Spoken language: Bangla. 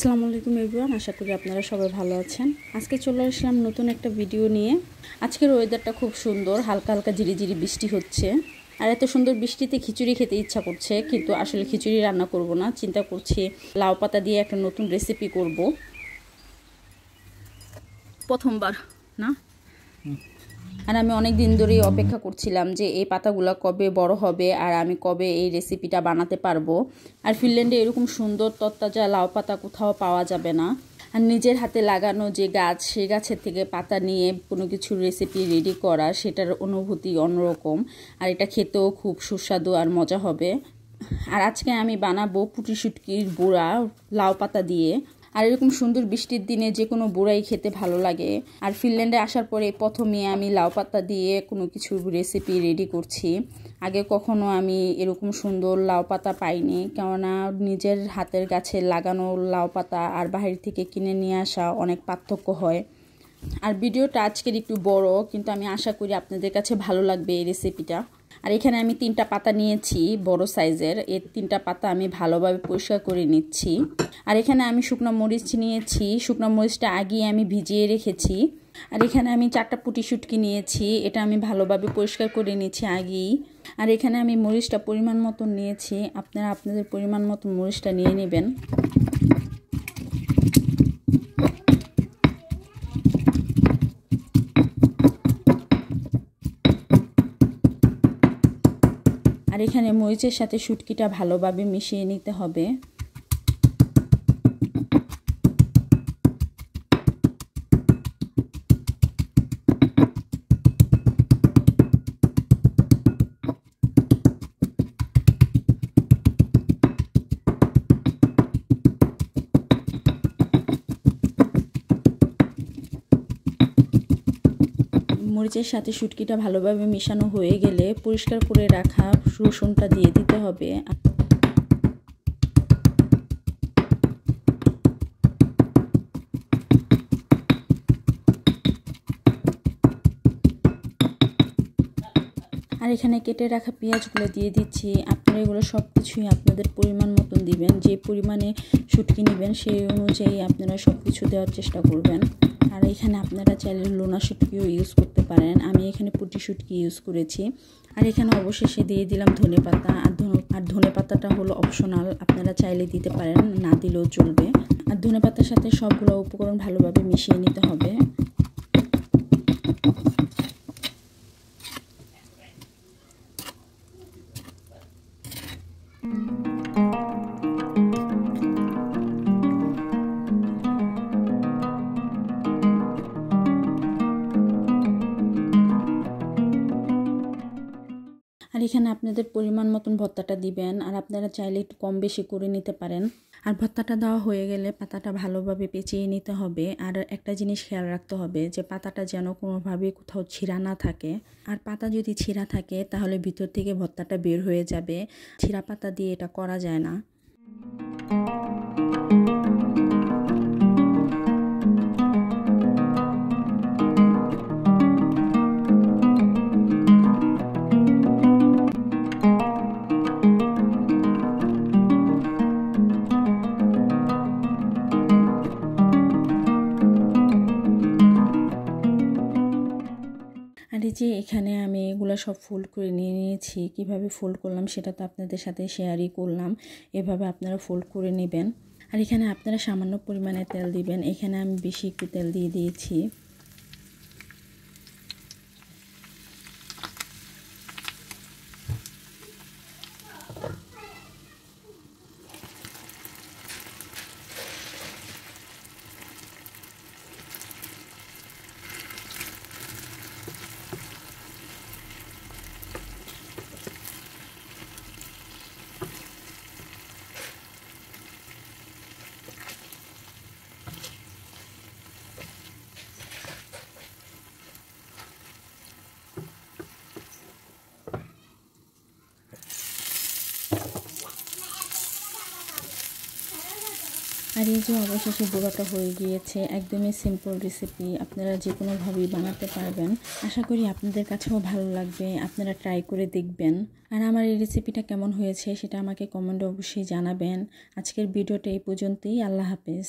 আসসালামু আলাইকুম এভরিওয়ান, আশা করি আপনারা সবাই ভালো আছেন। আজকে চলে আসলাম নতুন একটা ভিডিও নিয়ে। আজকের ওয়েদারটা খুব সুন্দর, হালকা হালকা ঝিরিঝিরি বৃষ্টি হচ্ছে। আর এত সুন্দর বৃষ্টিতে খিচুড়ি খেতে ইচ্ছা করছে, কিন্তু আসলে খিচুড়ি রান্না করব না, চিন্তা করছি লাউ পাতা দিয়ে একটা নতুন রেসিপি করব। প্রথমবার না, আর আমি অনেক দিন ধরেই অপেক্ষা করছিলাম যে এই পাতাগুলো কবে বড় হবে আর আমি কবে এই রেসিপিটা বানাতে পারবো। আর ফিনল্যান্ডে এরকম সুন্দর তরতাজা লাউ পাতা কোথাও পাওয়া যাবে না। আর নিজের হাতে লাগানো যে গাছ, সেই গাছের থেকে পাতা নিয়ে কোনো কিছুর রেসিপি রেডি করা, সেটার অনুভূতি অন্যরকম। আর এটা খেতেও খুব সুস্বাদু আর মজা হবে। আর আজকে আমি বানাবো পুঁটি শুটকির বড়া লাউ পাতা দিয়ে। আর এরকম সুন্দর বৃষ্টির দিনে যে কোনো বড়াই খেতে ভালো লাগে। আর ফিনল্যান্ডে আসার পরে প্রথমে আমি লাউ পাতা দিয়ে কোনো কিছু রেসিপি রেডি করছি। আগে কখনো আমি এরকম সুন্দর লাউ পাতা পাইনি, কেননা নিজের হাতের গাছে লাগানো লাউ পাতা আর বাইরে থেকে কিনে নিয়ে আসা অনেক পার্থক্য হয়। আর ভিডিওটা আজকের একটু বড়, কিন্তু আমি আশা করি আপনাদের কাছে ভালো লাগবে এই রেসিপিটা। আর এখানে আমি 3টা পাতা নিয়েছি বড় সাইজের। এই 3টা পাতা আমি ভালোভাবে পরিষ্কার করে নিচ্ছি। আর এখানে আমি শুকনো মরিচ নিয়েছি, শুকনো মরিচটা আগেই আমি ভিজিয়ে রেখেছি। আর এখানে আমি 4টা পুঁটি শুটকি নিয়েছি, এটা আমি ভালোভাবে পরিষ্কার করে নিয়েছি আগেই। আর এখানে আমি মরিচটা পরিমাণ মতন নিয়েছি, আপনারা আপনাদের পরিমাণ মতন মরিচটা নিয়ে নেবেন। আর এখানে মরিচের সাথে শুটকিটা ভালোভাবে মিশিয়ে নিতে হবে। মরিচের সাথে শুটকিটা ভালোভাবে মেশানো হয়ে গেলে পরিষ্কার করে রাখা রসুনটা দিয়ে দিতে হবে। আর এখানে কেটে রাখা পেঁয়াজগুলো দিয়ে দিচ্ছি। আপনারা এগুলো সব কিছুই আপনাদের পরিমাণ মতন দিবেন, যে পরিমাণে শুটকি নেবেন সেই অনুযায়ী আপনারা সব কিছু দেওয়ার চেষ্টা করবেন। আর এখানে আপনারা চাইলে লোনা শুটকিও ইউজ করতে পারেন, আমি এখানে পুঁটি শুটকি ইউজ করেছি। আর এখানে অবশেষে দিয়ে দিলাম ধনেপাতা। আর ধনেপাতাটা হলো অপশনাল, আপনারা চাইলে দিতে পারেন, না দিলেও চলবে। আর ধনেপাতার সাথে সবগুলো উপকরণ ভালোভাবে মিশিয়ে নিতে হবে। আর এখানে আপনাদের পরিমাণ মতন ভর্তাটা দিবেন, আর আপনারা চাইলে একটু কম বেশি করে নিতে পারেন। আর ভর্তাটা দেওয়া হয়ে গেলে পাতাটা ভালোভাবে পেঁচিয়ে নিতে হবে। আর একটা জিনিস খেয়াল রাখতে হবে যে পাতাটা যেন কোনোভাবে কোথাও ছিঁড়া না থাকে। আর পাতা যদি ছিঁড়া থাকে তাহলে ভিতর থেকে ভর্তাটা বের হয়ে যাবে। ছিঁড়া পাতা দিয়ে এটা করা যায় না। আর এই যে এখানে আমি এগুলো সব ফোল্ড করে নিয়ে নিয়েছি। কিভাবে ফোল্ড করলাম সেটা তো আপনাদের সাথে শেয়ারই করলাম। এভাবে আপনারা ফোল্ড করে নেবেন। আর এখানে আপনারা সামান্য পরিমাণে তেল দিবেন, এখানে আমি বেশি একটু তেল দিয়ে দিয়েছি। আর এই যে অবশেষে বুড়োটা হয়ে গিয়েছে। একদমই সিম্পল রেসিপি, আপনারা যে কোনোভাবেই বানাতে পারবেন। আশা করি আপনাদের কাছেও ভালো লাগবে, আপনারা ট্রাই করে দেখবেন। আর আমার এই রেসিপিটা কেমন হয়েছে সেটা আমাকে কমেন্টে অবশ্যই জানাবেন। আজকের ভিডিওটা এই পর্যন্তই। আল্লাহ হাফেজ।